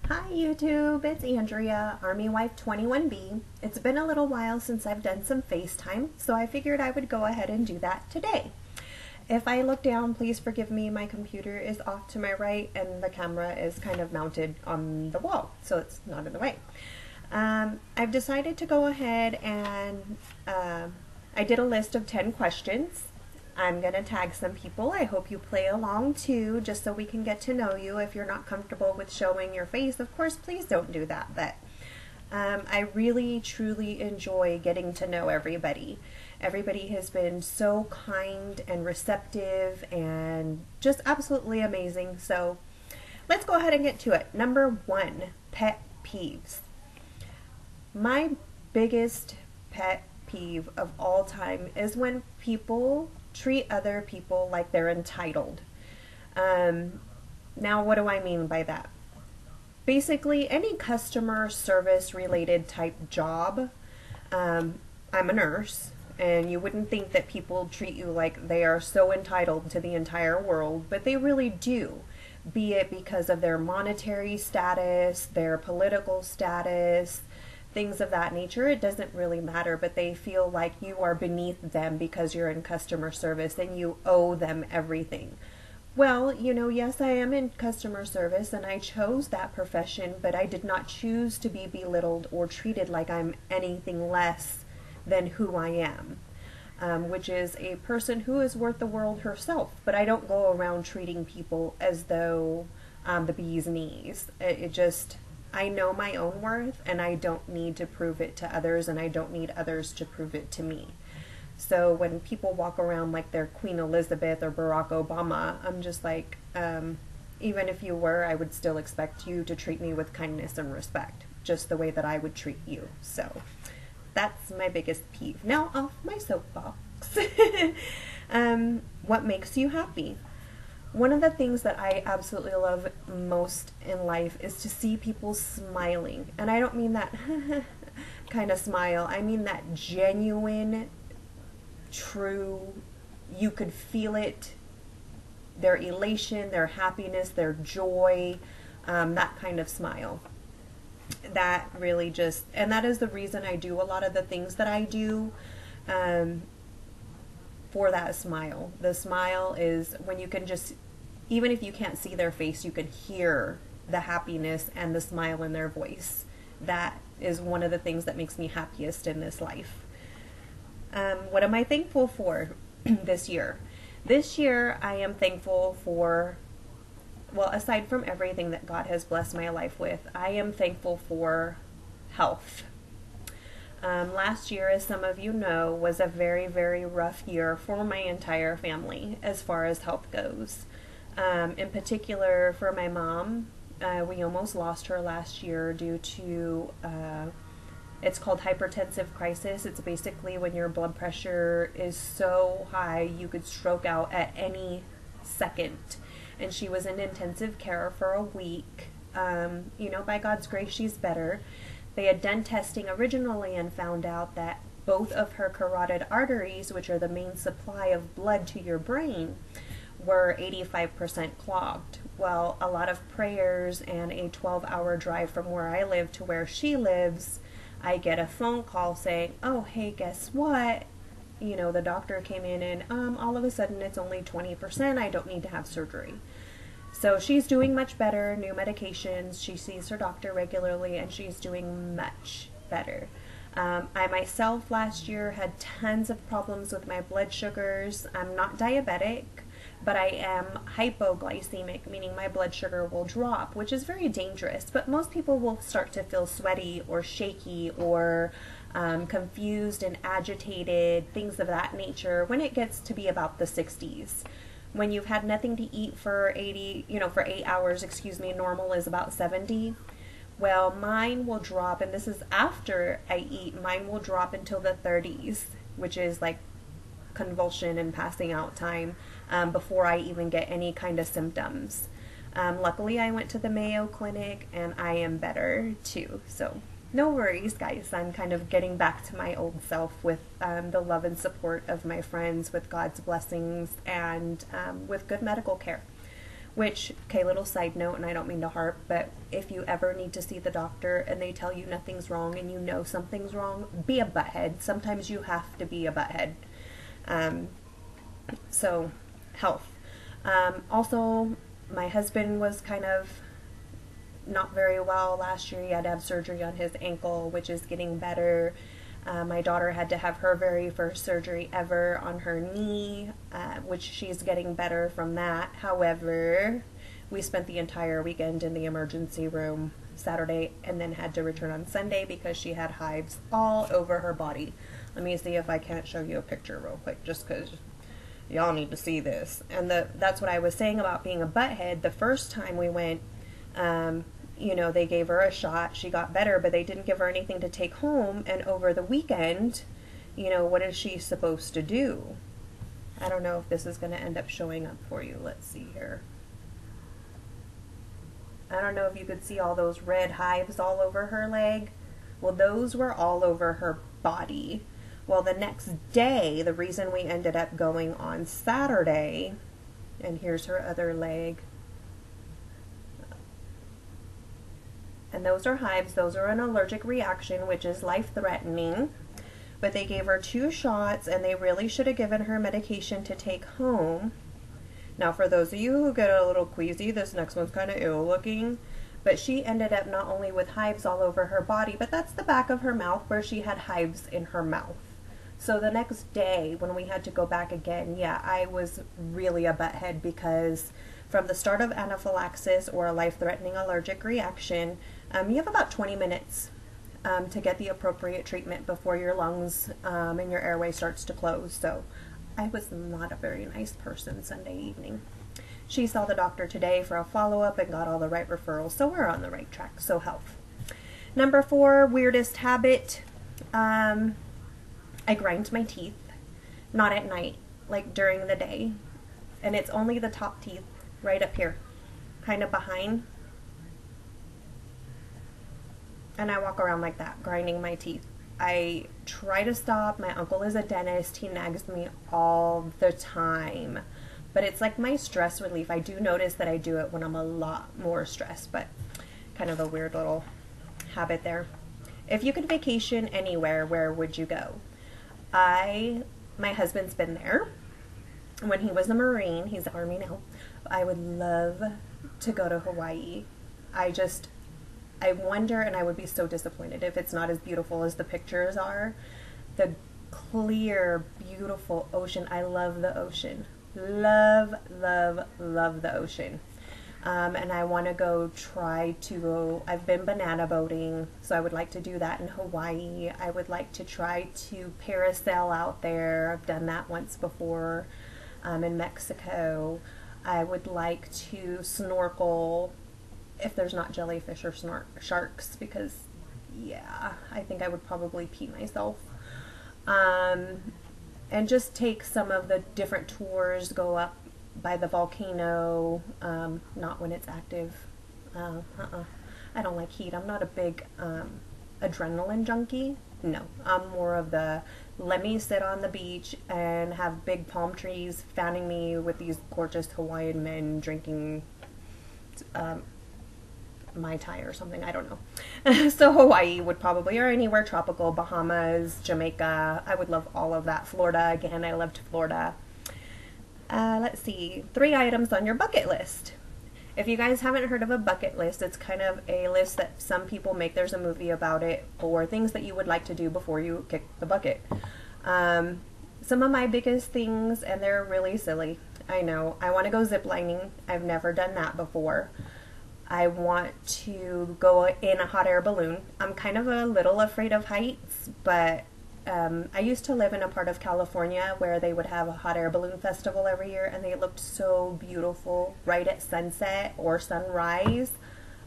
Hi YouTube, it's Andrea, Army Wife 21B. It's been a little while since I've done some FaceTime, so I figured I would go ahead and do that today. If I look down, please forgive me, my computer is off to my right and the camera is kind of mounted on the wall, so it's not in the way. I've decided to go ahead and I did a list of 10 questions. I'm going to tag some people. I hope you play along too, just so we can get to know you. If you're not comfortable with showing your face, of course, please don't do that. But I really, truly enjoy getting to know everybody. Everybody has been so kind and receptive and just absolutely amazing. So let's go ahead and get to it. Number 1, pet peeves. My biggest pet peeve of all time is when people treat other people like they're entitled. Now, what do I mean by that? Basically, any customer service related type job. I'm a nurse, and you wouldn't think that people treat you like they are so entitled to the entire world, but they really do. Be it because of their monetary status, their political status, things of that nature. It doesn't really matter, but they feel like you are beneath them because you're in customer service and you owe them everything. Well, you know, yes, I am in customer service and I chose that profession, but I did not choose to be belittled or treated like I'm anything less than who I am, which is a person who is worth the world herself. But I don't go around treating people as though the bee's knees. I know my own worth, and I don't need to prove it to others, and I don't need others to prove it to me. So when people walk around like they're Queen Elizabeth or Barack Obama, I'm just like, even if you were, I would still expect you to treat me with kindness and respect, just the way that I would treat you. So that's my biggest peeve. Now off my soapbox. What makes you happy? One of the things that I absolutely love most in life is to see people smiling. And I don't mean that kind of smile. I mean that genuine, true, you could feel it, their elation, their happiness, their joy, that kind of smile. That really just, and that is the reason I do a lot of the things that I do. For that smile. The smile is when you can just, even if you can't see their face, you can hear the happiness and the smile in their voice. That is one of the things that makes me happiest in this life. What am I thankful for this year? This year I am thankful for, well, aside from everything that God has blessed my life with, I am thankful for health. Last year, as some of you know, was a very, very rough year for my entire family as far as health goes. In particular, for my mom, we almost lost her last year due to, it's called hypertensive crisis. It's basically when your blood pressure is so high you could stroke out at any second. And she was in intensive care for a week. You know, by God's grace, she's better. They had done testing originally and found out that both of her carotid arteries, which are the main supply of blood to your brain, were 85% clogged. Well, a lot of prayers and a 12-hour drive from where I live to where she lives, I get a phone call saying, oh, hey, guess what? You know, the doctor came in and all of a sudden it's only 20%. I don't need to have surgery. So she's doing much better, new medications, she sees her doctor regularly, and she's doing much better. I myself last year had tons of problems with my blood sugars. I'm not diabetic, but I am hypoglycemic, meaning my blood sugar will drop, which is very dangerous. But most people will start to feel sweaty or shaky or confused and agitated, things of that nature, when it gets to be about the 60s. When you've had nothing to eat for 8 hours, normal is about 70. Well, mine will drop, and this is after I eat, mine will drop until the 30s, which is like convulsion and passing out time, before I even get any kind of symptoms. Luckily, I went to the Mayo Clinic, and I am better too, so no worries, guys. I'm kind of getting back to my old self with the love and support of my friends, with God's blessings, and with good medical care. Which, okay, little side note, and I don't mean to harp, but if you ever need to see the doctor and they tell you nothing's wrong and you know something's wrong, be a butthead. Sometimes you have to be a butthead. So, health. Also, my husband was kind of not very well last year. He had to have surgery on his ankle, which is getting better. My daughter had to have her very first surgery ever on her knee, which she's getting better from that. However, we spent the entire weekend in the emergency room Saturday and then had to return on Sunday because she had hives all over her body. Let me see if I can't show you a picture real quick, just because y'all need to see this. And that's what I was saying about being a butthead. The first time we went, you know, they gave her a shot, she got better, but they didn't give her anything to take home. And over the weekend, you know, what is she supposed to do? I don't know if this is going to end up showing up for you. Let's see here. I don't know if you could see all those red hives all over her leg. Well, those were all over her body. Well, the next day, the reason we ended up going on Saturday, and here's her other leg, and those are hives. Those are an allergic reaction, which is life-threatening. But they gave her 2 shots, and they really should have given her medication to take home. Now, for those of you who get a little queasy, this next one's kind of ill-looking. But she ended up not only with hives all over her body, but that's the back of her mouth where she had hives in her mouth. So the next day, when we had to go back again, yeah, I was really a butthead because from the start of anaphylaxis or a life-threatening allergic reaction, you have about 20 minutes to get the appropriate treatment before your lungs and your airway starts to close. So I was not a very nice person Sunday evening. She saw the doctor today for a follow-up and got all the right referrals, so we're on the right track. So health. Number 4, weirdest habit. I grind my teeth, not at night, like during the day. And it's only the top teeth right up here, kind of behind. And I walk around like that, grinding my teeth. I try to stop. My uncle is a dentist. He nags me all the time. But it's like my stress relief. I do notice that I do it when I'm a lot more stressed, but kind of a weird little habit there. If you could vacation anywhere, where would you go? My husband's been there. When he was a Marine, he's Army now. I would love to go to Hawaii. I wonder, and I would be so disappointed if it's not as beautiful as the pictures are. The clear, beautiful ocean. I love the ocean. Love, love, love the ocean. And I want to I've been banana boating, so I would like to do that in Hawaii. I would like to try to parasail out there. I've done that once before in Mexico. I would like to snorkel if there's not jellyfish or sharks, because yeah, I think I would probably pee myself. And just take some of the different tours, go up by the volcano, not when it's active. I don't like heat. I'm not a big adrenaline junkie. No, I'm more of the let me sit on the beach and have big palm trees fanning me with these gorgeous Hawaiian men drinking Mai Tai or something, I don't know. So Hawaii would probably, or anywhere tropical, Bahamas, Jamaica, I would love all of that. Florida, again, I loved Florida. Let's see, 3 items on your bucket list. If you guys haven't heard of a bucket list, it's kind of a list that some people make. There's a movie about it, or things that you would like to do before you kick the bucket. Some of my biggest things, and they're really silly, I know. I want to go ziplining. I've never done that before. I want to go in a hot air balloon. I'm kind of a little afraid of heights, but I used to live in a part of California where they would have a hot air balloon festival every year, and they looked so beautiful right at sunset or sunrise.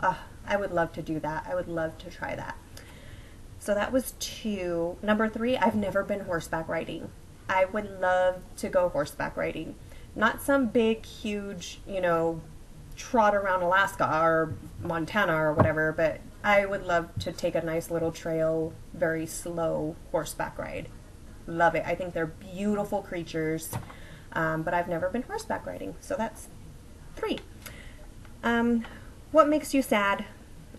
I would love to do that. I would love to try that. So that was 2. Number 3, I've never been horseback riding. I would love to go horseback riding. Not some big, huge, you know, trot around Alaska or Montana or whatever, but I would love to take a nice little trail, very slow horseback ride. Love it. I think they're beautiful creatures, but I've never been horseback riding, so that's 3. What makes you sad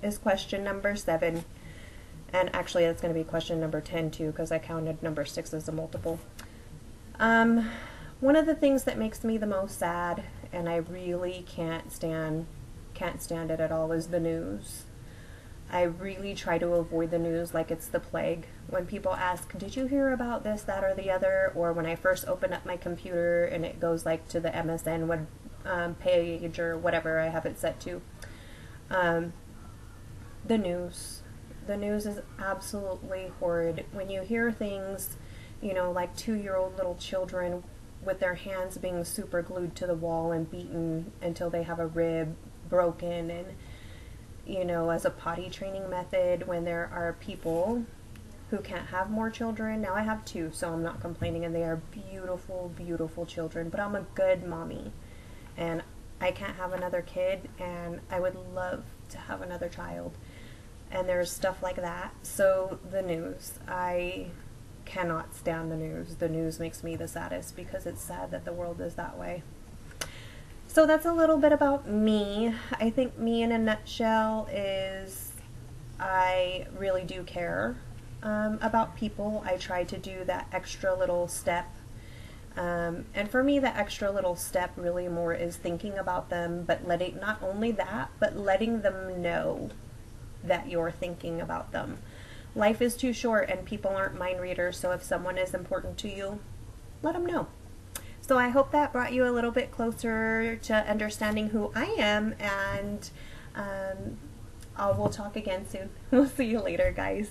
is question number 7. And actually, that's going to be question number 10 too, because I counted number 6 as a multiple. One of the things that makes me the most sad, and I really can't stand it at all, is the news. I really try to avoid the news like it's the plague. When people ask, did you hear about this, that, or the other? Or when I first open up my computer and it goes like to the MSN web page or whatever I have it set to. The news. The news is absolutely horrid. When you hear things, you know, like 2-year-old little children with their hands being super glued to the wall and beaten until they have a rib broken, and you know, as a potty training method, when there are people who can't have more children. Now I have 2, so I'm not complaining, and they are beautiful, beautiful children, but I'm a good mommy, and I can't have another kid, and I would love to have another child, and there's stuff like that. So the news, I cannot stand the news. The news makes me the saddest because it's sad that the world is that way. So that's a little bit about me. I think me in a nutshell is I really do care about people. I try to do that extra little step. And for me, the extra little step really more is thinking about them, but letting, not only that, but letting them know that you're thinking about them. Life is too short and people aren't mind readers, so if someone is important to you, let them know. So I hope that brought you a little bit closer to understanding who I am, and we'll talk again soon. We'll see you later, guys.